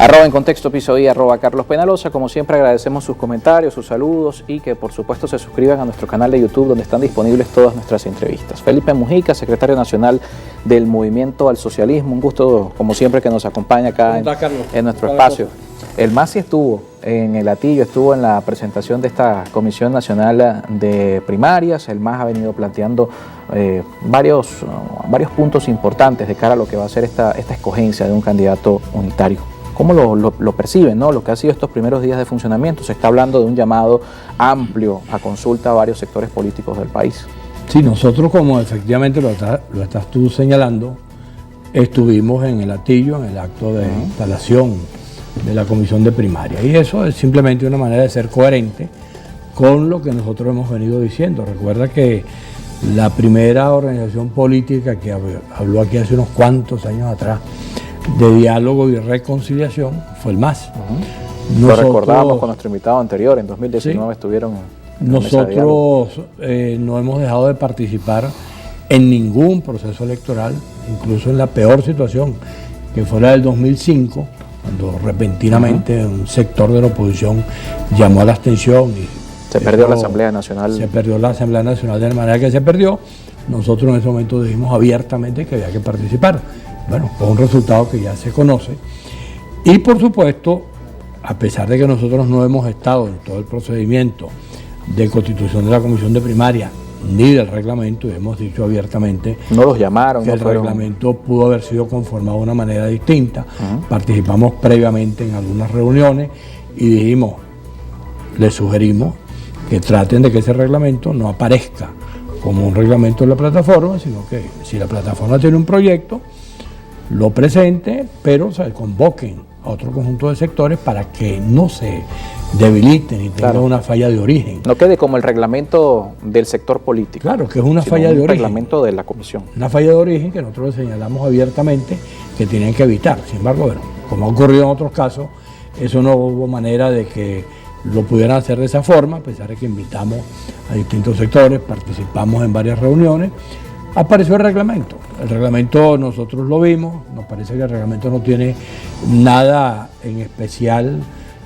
En contexto piso y @Carlos Penaloza. Como siempre, agradecemos sus comentarios, sus saludos y que por supuesto se suscriban a nuestro canal de YouTube, donde están disponibles todas nuestras entrevistas. Felipe Mujica, secretario nacional del Movimiento al Socialismo, un gusto como siempre que nos acompaña acá en nuestro espacio. El MASI estuvo en el Hatillo, estuvo en la presentación de esta Comisión Nacional de Primarias. El MAS ha venido planteando varios puntos importantes de cara a lo que va a ser esta escogencia de un candidato unitario. ¿Cómo lo perciben, ¿no? Lo que ha sido estos primeros días de funcionamiento? Se está hablando de un llamado amplio a consulta a varios sectores políticos del país. Sí, nosotros, como efectivamente lo estás tú señalando, estuvimos en el Hatillo, en el acto de instalación de la Comisión de Primaria. Y eso es simplemente una manera de ser coherente con lo que nosotros hemos venido diciendo. Recuerda que la primera organización política que habló aquí hace unos cuantos años atrás de diálogo y reconciliación fue el MAS. Lo recordamos con nuestro invitado anterior, en 2019 ¿sí? Estuvieron en nosotros no hemos dejado de participar en ningún proceso electoral, incluso en la peor situación que fue la del 2005, cuando repentinamente un sector de la oposición llamó a la abstención y se perdió la Asamblea Nacional. Se perdió la Asamblea Nacional de la manera que se perdió. Nosotros en ese momento dijimos abiertamente que había que participar. Bueno, fue un resultado que ya se conoce. Y por supuesto, a pesar de que nosotros no hemos estado en todo el procedimiento de constitución de la Comisión de Primaria ni del reglamento, y hemos dicho abiertamente no los llamaron, que el reglamento pudo haber sido conformado de una manera distinta. Participamos previamente en algunas reuniones y dijimos, les sugerimos que traten de que ese reglamento no aparezca como un reglamento de la plataforma, sino que si la plataforma tiene un proyecto, lo presente, pero se convoquen a otro conjunto de sectores para que no se debiliten y tengan una falla de origen. No quede como el reglamento del sector político. Claro, que es una falla de origen. Un reglamento de la comisión. Una falla de origen que nosotros señalamos abiertamente que tienen que evitar. Sin embargo, bueno, como ha ocurrido en otros casos, eso no hubo manera de que lo pudieran hacer de esa forma, a pesar de que invitamos a distintos sectores, participamos en varias reuniones. Apareció el reglamento. El reglamento nosotros lo vimos, nos parece que el reglamento no tiene nada en especial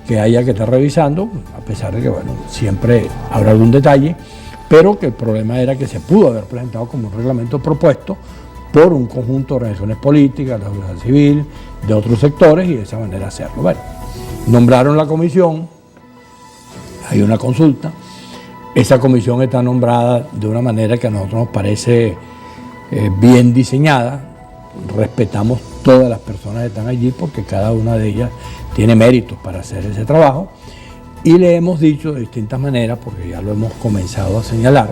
que haya que estar revisando, a pesar de que, bueno, siempre habrá algún detalle, pero que el problema era que se pudo haber presentado como un reglamento propuesto por un conjunto de organizaciones políticas, la sociedad civil, de otros sectores, y de esa manera hacerlo. Bueno, nombraron la comisión, hay una consulta, esa comisión está nombrada de una manera que a nosotros nos parece bien diseñada, respetamos todas las personas que están allí porque cada una de ellas tiene méritos para hacer ese trabajo, y le hemos dicho de distintas maneras, porque ya lo hemos comenzado a señalar,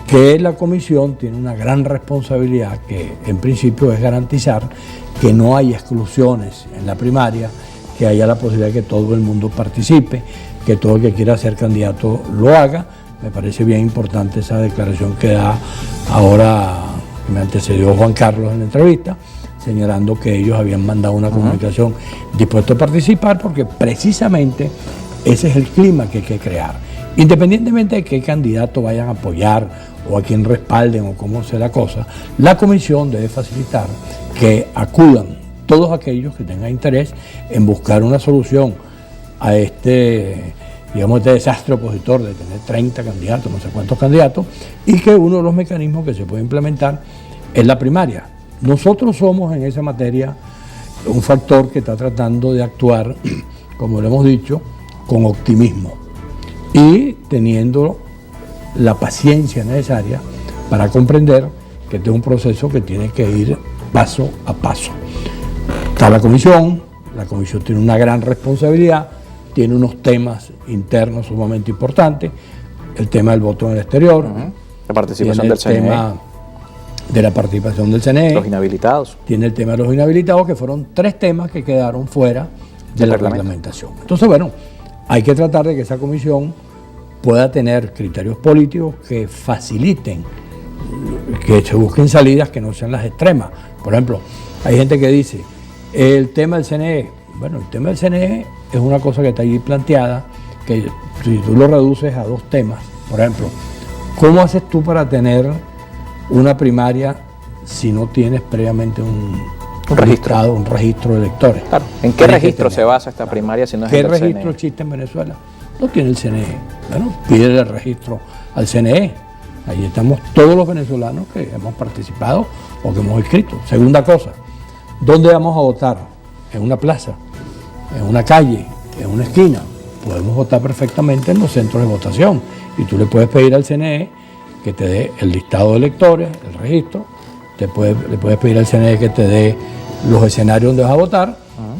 que la comisión tiene una gran responsabilidad que en principio es garantizar que no haya exclusiones en la primaria, que haya la posibilidad de que todo el mundo participe, que todo el que quiera ser candidato lo haga. Me parece bien importante esa declaración que da ahora, que me antecedió Juan Carlos en la entrevista, señalando que ellos habían mandado una comunicación dispuesto a participar, porque precisamente ese es el clima que hay que crear. Independientemente de qué candidato vayan a apoyar o a quien respalden o cómo sea la cosa, la comisión debe facilitar que acudan todos aquellos que tengan interés en buscar una solución a este desastre opositor de tener 30 candidatos, no sé cuántos candidatos, y que uno de los mecanismos que se puede implementar es la primaria. Nosotros somos en esa materia un factor que está tratando de actuar, como lo hemos dicho, con optimismo y teniendo la paciencia necesaria para comprender que este es un proceso que tiene que ir paso a paso. Está la comisión tiene una gran responsabilidad, tiene unos temas internos sumamente importantes, el tema del voto en el exterior, la participación del CNE, tema de la participación del CNE, los inhabilitados. Tiene el tema de los inhabilitados, que fueron 3 temas que quedaron fuera de la reglamentación. Entonces, bueno, hay que tratar de que esa comisión pueda tener criterios políticos que faciliten, que se busquen salidas que no sean las extremas. Por ejemplo, hay gente que dice, el tema del CNE, bueno, el tema del CNE es una cosa que está ahí planteada, que si tú lo reduces a 2 temas, por ejemplo, ¿cómo haces tú para tener una primaria si no tienes previamente un registro. Un registro de electores. Claro. ¿En qué registro se basa esta primaria si no es ¿Qué el del registro CNE? existe en Venezuela? No tiene el CNE. Bueno, pide el registro al CNE. Ahí estamos todos los venezolanos que hemos participado o que hemos inscrito. Segunda cosa, ¿dónde vamos a votar? En una plaza, en una calle, en una esquina. Podemos votar perfectamente en los centros de votación. Y tú le puedes pedir al CNE que te dé el listado de electores, el registro. Le puedes pedir al CNE que te dé los escenarios donde vas a votar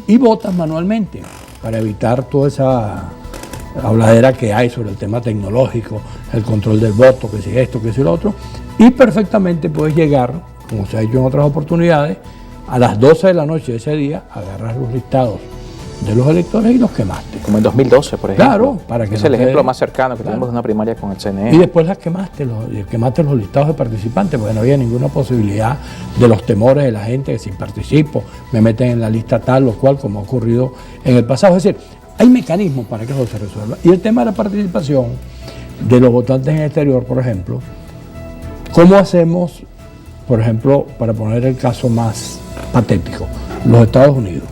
y votas manualmente para evitar toda esa habladera que hay sobre el tema tecnológico, el control del voto, que si esto, que si lo otro. Y perfectamente puedes llegar, como se ha hecho en otras oportunidades, a las 12 de la noche de ese día, agarrar los listados de los electores y los quemaste. Como en 2012, por ejemplo. Claro, para que es no el ejemplo quede- más cercano que Claro. tenemos de una primaria con el CNE. Y después las quemaste los listados de participantes, porque no había ninguna posibilidad de los temores de la gente, que si participo, me meten en la lista tal o cual, como ha ocurrido en el pasado. Es decir, hay mecanismos para que eso se resuelva. Y el tema de la participación de los votantes en el exterior, por ejemplo, ¿cómo hacemos, por ejemplo, para poner el caso más patético, los Estados Unidos?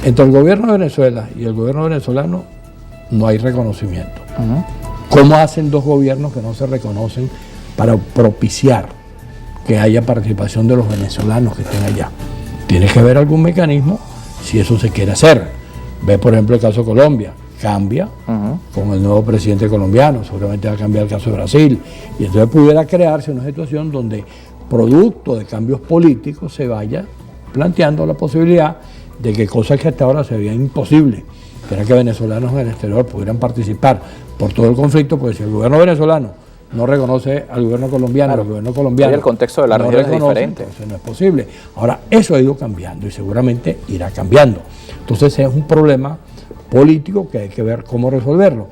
Entre el gobierno de Venezuela y el gobierno venezolano no hay reconocimiento. ¿Cómo hacen dos gobiernos que no se reconocen para propiciar que haya participación de los venezolanos que estén allá? Tiene que haber algún mecanismo si eso se quiere hacer. Ve, por ejemplo, el caso de Colombia. Cambia con el nuevo presidente colombiano, seguramente va a cambiar el caso de Brasil. Y entonces pudiera crearse una situación donde, producto de cambios políticos, se vaya planteando la posibilidad de que cosas que hasta ahora se veían imposibles, que era que venezolanos en el exterior pudieran participar por todo el conflicto, pues si el gobierno venezolano no reconoce al gobierno colombiano, Claro. el gobierno colombiano Hoy el contexto de la no región es reconoce, diferente. entonces no es posible. Ahora, eso ha ido cambiando y seguramente irá cambiando. Entonces es un problema político que hay que ver cómo resolverlo.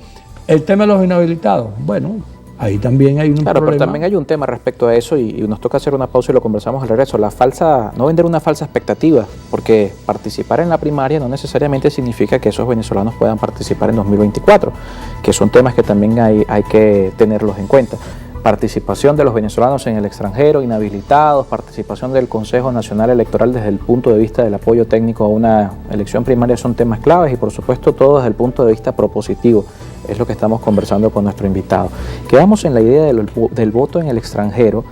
El tema de los inhabilitados, bueno, ahí también hay un Claro, problema. pero también hay un tema respecto a eso y nos toca hacer una pausa y lo conversamos al regreso. No vender una falsa expectativa, porque participar en la primaria no necesariamente significa que esos venezolanos puedan participar en 2024, que son temas que también hay que tenerlos en cuenta. Participación de los venezolanos en el extranjero, inhabilitados, participación del Consejo Nacional Electoral desde el punto de vista del apoyo técnico a una elección primaria son temas claves y por supuesto todo desde el punto de vista propositivo. Es lo que estamos conversando con nuestro invitado. Quedamos en la idea del voto en el extranjero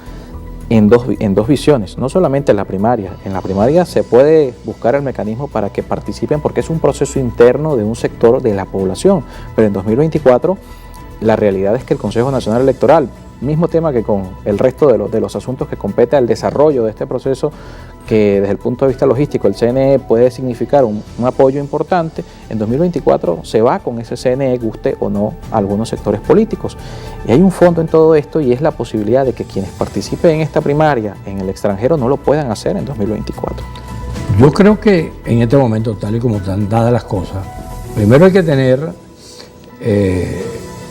en dos visiones, no solamente en la primaria. En la primaria se puede buscar el mecanismo para que participen porque es un proceso interno de un sector de la población, pero en 2024 la realidad es que el Consejo Nacional Electoral, mismo tema que con el resto de los asuntos que compete al desarrollo de este proceso, que desde el punto de vista logístico el CNE puede significar un apoyo importante, en 2024 se va con ese CNE, guste o no a algunos sectores políticos. Y hay un fondo en todo esto y es la posibilidad de que quienes participen en esta primaria en el extranjero no lo puedan hacer en 2024. Yo creo que en este momento, tal y como están dadas las cosas, primero hay que tener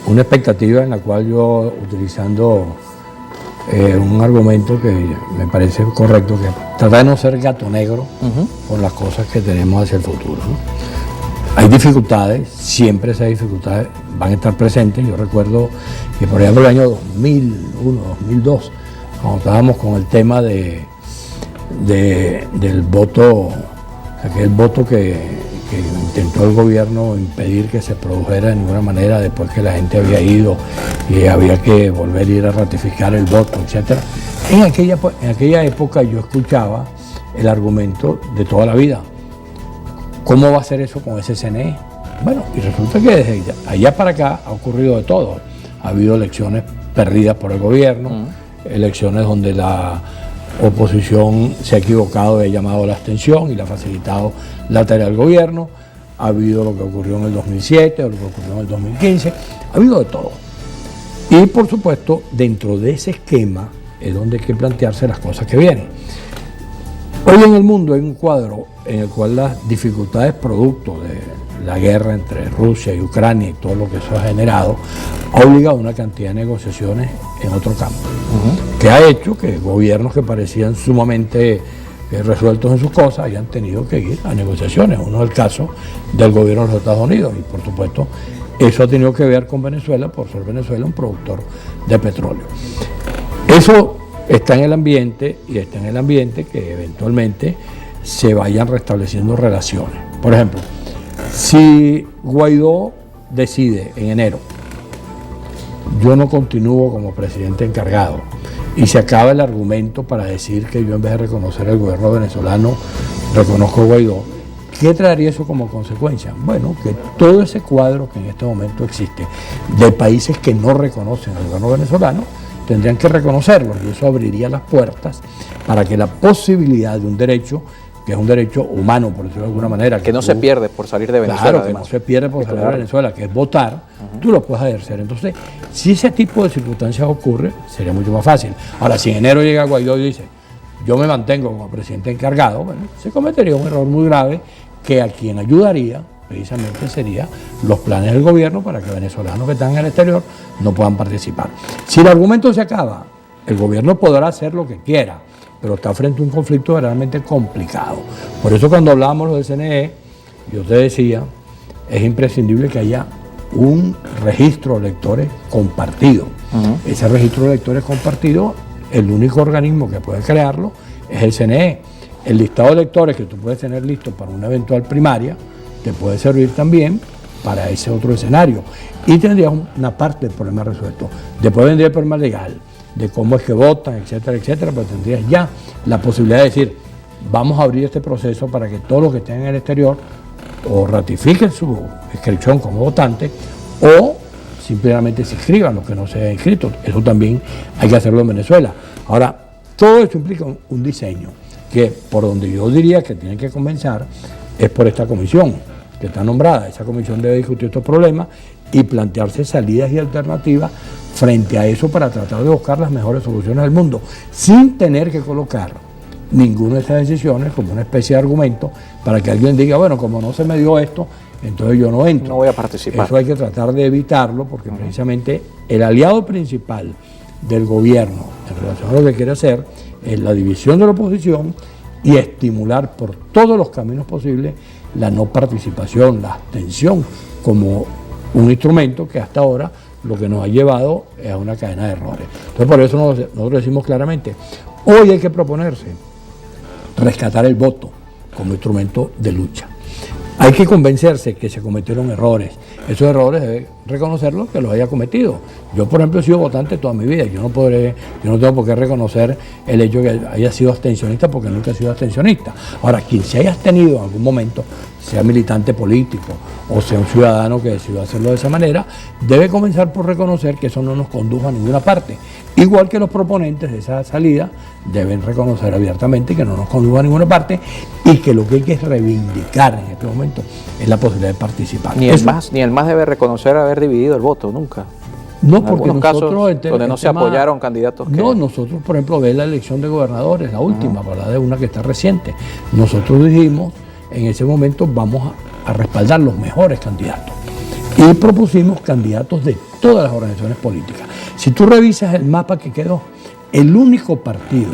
una expectativa en la cual yo, utilizando un argumento que me parece correcto, que trata de no ser gato negro con las cosas que tenemos hacia el futuro, ¿no? Hay dificultades, siempre esas dificultades van a estar presentes. Yo recuerdo que por ejemplo el año 2001, 2002, cuando estábamos con el tema del voto, aquel voto que intentó el gobierno impedir que se produjera de ninguna manera después que la gente había ido y había que volver a ir a ratificar el voto, etc. En aquella época yo escuchaba el argumento de toda la vida. ¿Cómo va a ser eso con ese CNE? Bueno, y resulta que desde allá para acá ha ocurrido de todo. Ha habido elecciones perdidas por el gobierno, elecciones donde la oposición se ha equivocado y ha llamado la abstención y le ha facilitado la tarea del gobierno. Ha habido lo que ocurrió en el 2007, lo que ocurrió en el 2015, ha habido de todo. Y por supuesto, dentro de ese esquema es donde hay que plantearse las cosas que vienen. Hoy en el mundo hay un cuadro en el cual las dificultades producto de la guerra entre Rusia y Ucrania y todo lo que eso ha generado, ha obligado a una cantidad de negociaciones en otro campo, que ha hecho que gobiernos que parecían sumamente resueltos en sus cosas hayan tenido que ir a negociaciones. Uno es el caso del gobierno de los Estados Unidos y por supuesto eso ha tenido que ver con Venezuela por ser Venezuela un productor de petróleo. Eso está en el ambiente y está en el ambiente que eventualmente se vayan restableciendo relaciones. Por ejemplo, si Guaidó decide en enero, yo no continúo como presidente encargado, y se acaba el argumento para decir que yo, en vez de reconocer el gobierno venezolano, reconozco a Guaidó, ¿qué traería eso como consecuencia? Bueno, que todo ese cuadro que en este momento existe de países que no reconocen al gobierno venezolano, tendrían que reconocerlo, y eso abriría las puertas para que la posibilidad de un derecho, que es un derecho humano, por decirlo de alguna manera, que no se pierde por salir de Venezuela. Claro, que no se pierde por salir de Venezuela, que es votar, tú lo puedes ejercer. Entonces, si ese tipo de circunstancias ocurre, sería mucho más fácil. Ahora, si en enero llega Guaidó y dice, yo me mantengo como presidente encargado, bueno, se cometería un error muy grave, que a quien ayudaría precisamente sería los planes del gobierno para que venezolanos que están en el exterior no puedan participar. Si el argumento se acaba, el gobierno podrá hacer lo que quiera, pero está frente a un conflicto realmente complicado. Por eso, cuando hablábamos del CNE, yo te decía, es imprescindible que haya un registro de electores compartido. Ese registro de electores compartido, el único organismo que puede crearlo es el CNE. El listado de electores que tú puedes tener listo para una eventual primaria te puede servir también para ese otro escenario. Y tendrías una parte del problema resuelto. Después vendría el problema legal, de cómo es que votan, etcétera, etcétera, pero tendrías ya la posibilidad de decir, vamos a abrir este proceso para que todos los que estén en el exterior o ratifiquen su inscripción como votante o simplemente se inscriban los que no se hayan inscrito. Eso también hay que hacerlo en Venezuela. Ahora, todo esto implica un diseño que, por donde yo diría que tiene que comenzar, es por esta comisión que está nombrada. Esa comisión debe discutir estos problemas y plantearse salidas y alternativas frente a eso para tratar de buscar las mejores soluciones del mundo, sin tener que colocar ninguna de esas decisiones como una especie de argumento para que alguien diga, bueno, como no se me dio esto, entonces yo no entro. No voy a participar. Eso hay que tratar de evitarlo, porque precisamente el aliado principal del gobierno en relación a lo que quiere hacer es la división de la oposición y estimular por todos los caminos posibles la no participación, la abstención, como un instrumento que hasta ahora lo que nos ha llevado es a una cadena de errores. Entonces, por eso nosotros decimos claramente, hoy hay que proponerse rescatar el voto como instrumento de lucha. Hay que convencerse que se cometieron errores. Esos errores debe reconocerlos que los haya cometido. Yo, por ejemplo, he sido votante toda mi vida. Yo no tengo por qué reconocer el hecho de que haya sido abstencionista, porque nunca he sido abstencionista. Ahora, quien se haya abstenido en algún momento, sea militante político o sea un ciudadano que decidió hacerlo de esa manera, debe comenzar por reconocer que eso no nos condujo a ninguna parte. Igual que los proponentes de esa salida deben reconocer abiertamente que no nos condujo a ninguna parte y que lo que hay que reivindicar en este momento es la posibilidad de participar. Ni el MAS debe reconocer haber dividido el voto, nunca. No, porque nosotros, donde no se apoyaron candidatos que... No, nosotros, por ejemplo, ve la elección de gobernadores, la última, para hablar de una que está reciente. Nosotros dijimos, en ese momento vamos a respaldar los mejores candidatos. Y propusimos candidatos de todas las organizaciones políticas. Si tú revisas el mapa que quedó, el único partido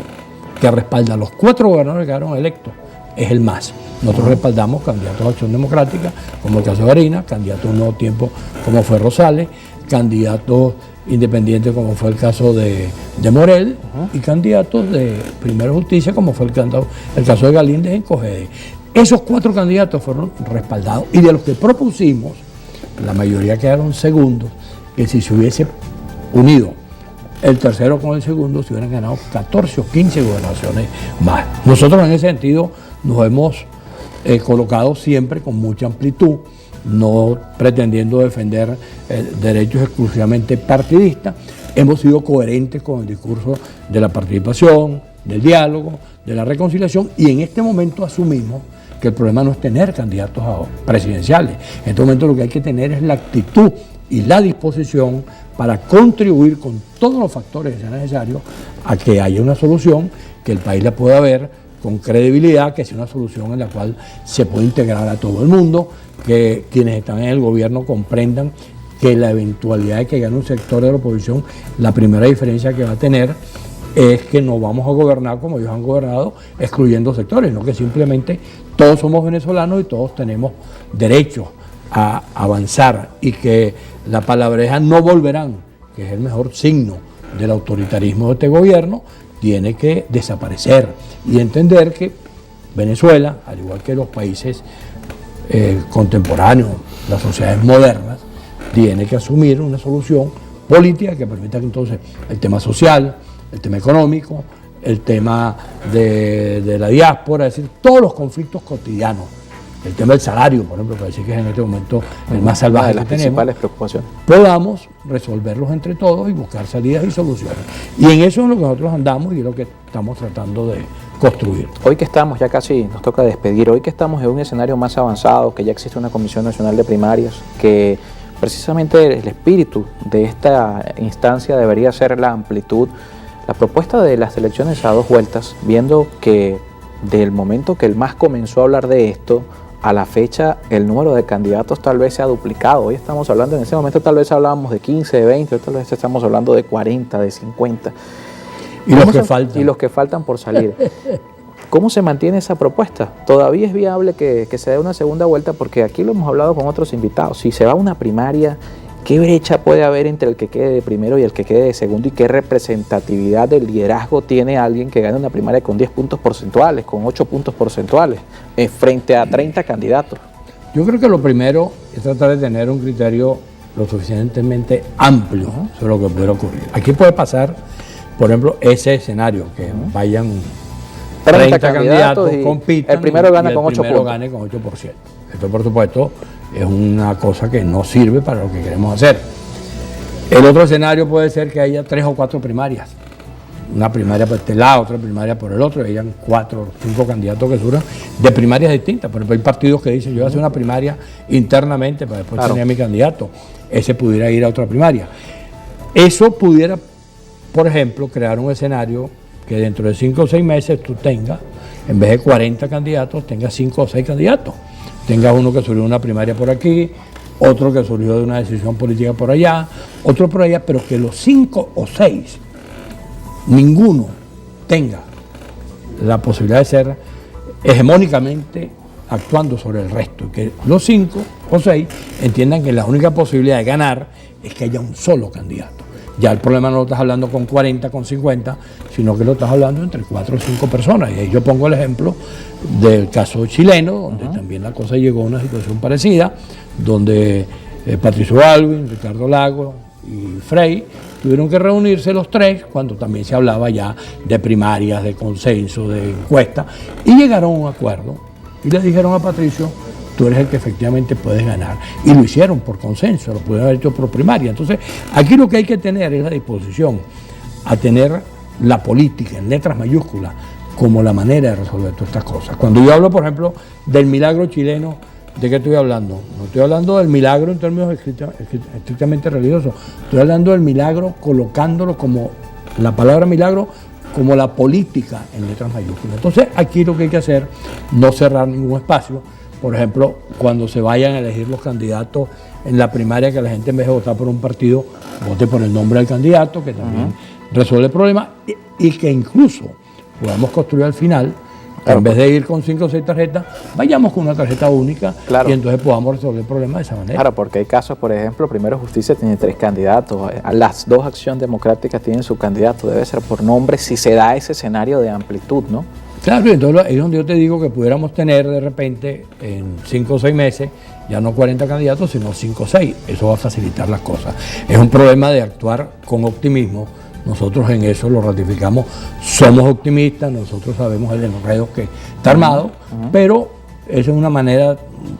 que respalda a los 4 gobernadores que quedaron electos es el MAS. Nosotros respaldamos candidatos a Acción Democrática, como el caso de Varina, candidatos a Un Nuevo Tiempo, como fue Rosales, candidatos independientes, como fue el caso de Morel, y candidatos de Primera Justicia, como fue el caso de Galíndez en COGEDE. Esos 4 candidatos fueron respaldados, y de los que propusimos, la mayoría quedaron segundos, que si se hubiese unido el tercero con el segundo, se hubieran ganado 14 o 15 gobernaciones más. Nosotros en ese sentido nos hemos colocado siempre con mucha amplitud, no pretendiendo defender derechos exclusivamente partidistas. Hemos sido coherentes con el discurso de la participación, del diálogo, de la reconciliación, y en este momento asumimos que el problema no es tener candidatos presidenciales. En este momento lo que hay que tener es la actitud y la disposición para contribuir con todos los factores que sean necesarios a que haya una solución que el país la pueda ver con credibilidad, que sea una solución en la cual se pueda integrar a todo el mundo, que quienes están en el gobierno comprendan que la eventualidad de que gane un sector de la oposición, la primera diferencia que va a tener es que no vamos a gobernar como ellos han gobernado, excluyendo sectores, no que simplemente todos somos venezolanos y todos tenemos derecho a avanzar, y que la palabreja no volverán, que es el mejor signo del autoritarismo de este gobierno, tiene que desaparecer y entender que Venezuela, al igual que los países contemporáneos, las sociedades modernas, tiene que asumir una solución política que permita que entonces el tema social, el tema económico, el tema de la diáspora, es decir, todos los conflictos cotidianos, el tema del salario, por ejemplo, parece que es en este momento el más salvaje de las que tenemos, principales preocupaciones, podamos resolverlos entre todos y buscar salidas y soluciones. Y en eso es lo que nosotros andamos y es lo que estamos tratando de construir. Hoy que estamos, ya casi nos toca despedir, hoy que estamos en un escenario más avanzado, que ya existe una Comisión Nacional de Primarias, que precisamente el espíritu de esta instancia debería ser la amplitud, la propuesta de las elecciones a 2 vueltas, viendo que del momento que el MAS comenzó a hablar de esto, a la fecha el número de candidatos tal vez se ha duplicado. Hoy estamos hablando, en ese momento tal vez hablábamos de 15, de 20, hoy tal vez estamos hablando de 40, de 50. Y los que faltan. Y los que faltan por salir. ¿Cómo se mantiene esa propuesta? ¿Todavía es viable que se dé una segunda vuelta? Porque aquí lo hemos hablado con otros invitados. Si se va a una primaria, ¿qué brecha puede haber entre el que quede de primero y el que quede de segundo? ¿Y qué representatividad del liderazgo tiene alguien que gane una primaria con 10 puntos porcentuales, con 8 puntos porcentuales, frente a 30 candidatos? Yo creo que lo primero es tratar de tener un criterio lo suficientemente amplio sobre lo que pudiera ocurrir. Aquí puede pasar, por ejemplo, ese escenario, que vayan 30 candidatos compitan el primero gana con 8 puntos. Gane con 8%. Esto, por supuesto, es una cosa que no sirve para lo que queremos hacer. El otro escenario puede ser que haya 3 o 4 primarias. Una primaria por este lado, otra primaria por el otro, y hayan 4 o 5 candidatos que surjan de primarias distintas. Por ejemplo, hay partidos que dicen, yo voy a hacer una primaria internamente para después tener a mi candidato. Ese pudiera ir a otra primaria. Eso pudiera, por ejemplo, crear un escenario que dentro de 5 o 6 meses tú tengas, en vez de 40 candidatos, tengas 5 o 6 candidatos. Tengas uno que surgió de una primaria por aquí, otro que surgió de una decisión política por allá, otro por allá, pero que los 5 o 6, ninguno tenga la posibilidad de ser hegemónicamente actuando sobre el resto. Que los 5 o 6 entiendan que la única posibilidad de ganar es que haya un solo candidato. Ya el problema no lo estás hablando con 40, con 50, sino que lo estás hablando entre 4 o 5 personas. Y ahí yo pongo el ejemplo del caso chileno, donde también la cosa llegó a una situación parecida, donde Patricio Aylwin, Ricardo Lagos y Frei tuvieron que reunirse los 3, cuando también se hablaba ya de primarias, de consenso, de encuesta, y llegaron a un acuerdo. Y le dijeron a Patricio, tú eres el que efectivamente puedes ganar. Y lo hicieron por consenso, lo pudieron haber hecho por primaria. Entonces, aquí lo que hay que tener es la disposición a tener la política en letras mayúsculas como la manera de resolver todas estas cosas. Cuando yo hablo, por ejemplo, del milagro chileno, ¿de qué estoy hablando? No estoy hablando del milagro en términos estrictamente religiosos, estoy hablando del milagro colocándolo como la palabra milagro, como la política en letras mayúsculas. Entonces, aquí lo que hay que hacer, no cerrar ningún espacio. Por ejemplo, cuando se vayan a elegir los candidatos en la primaria, que la gente en vez de votar por un partido, vote por el nombre del candidato, que también resuelve el problema, y que incluso podamos construir al final, en vez de ir con 5 o 6 tarjetas, vayamos con una tarjeta única y entonces podamos resolver el problema de esa manera. Claro, porque hay casos, por ejemplo, Primero Justicia tiene 3 candidatos, las 2 Acción Democrática tienen su candidato, debe ser por nombre si se da ese escenario de amplitud, ¿no? Claro, entonces es donde yo te digo que pudiéramos tener de repente en 5 o 6 meses, ya no 40 candidatos, sino 5 o 6. Eso va a facilitar las cosas. Es un problema de actuar con optimismo. Nosotros en eso lo ratificamos, somos optimistas, nosotros sabemos el enredo que está armado, pero esa es una manera,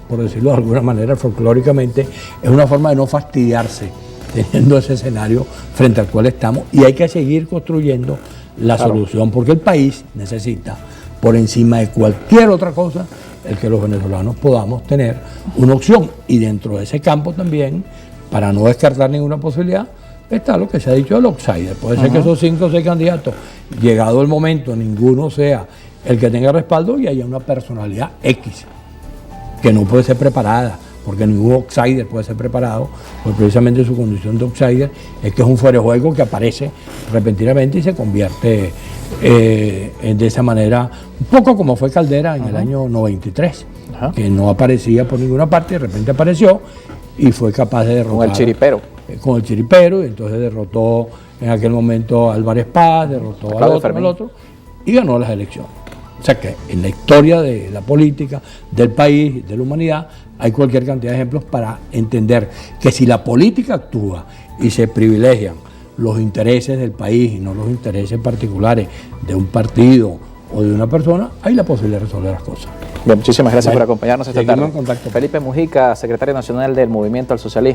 por decirlo de alguna manera folclóricamente, es una forma de no fastidiarse teniendo ese escenario frente al cual estamos, y hay que seguir construyendo la solución, porque el país necesita, por encima de cualquier otra cosa, el que los venezolanos podamos tener una opción, y dentro de ese campo también, para no descartar ninguna posibilidad, está lo que se ha dicho del outsider. Puede ser que esos 5 o 6 candidatos, llegado el momento, ninguno sea el que tenga respaldo y haya una personalidad X, que no puede ser preparada, porque ningún outsider puede ser preparado, porque precisamente su condición de outsider es que es un fuera de juego que aparece repentinamente y se convierte de esa manera, un poco como fue Caldera en el año 93, que no aparecía por ninguna parte, de repente apareció y fue capaz de derrotar. Con el chiripero. Con el chiripero, y entonces derrotó en aquel momento a Álvarez Paz, derrotó al otro, y ganó las elecciones. O sea que en la historia de la política, del país, de la humanidad, hay cualquier cantidad de ejemplos para entender que si la política actúa y se privilegian los intereses del país y no los intereses particulares de un partido o de una persona, hay la posibilidad de resolver las cosas. Bien, muchísimas gracias por acompañarnos esta tarde. En contacto. Felipe Mujica, secretario nacional del Movimiento al Socialismo.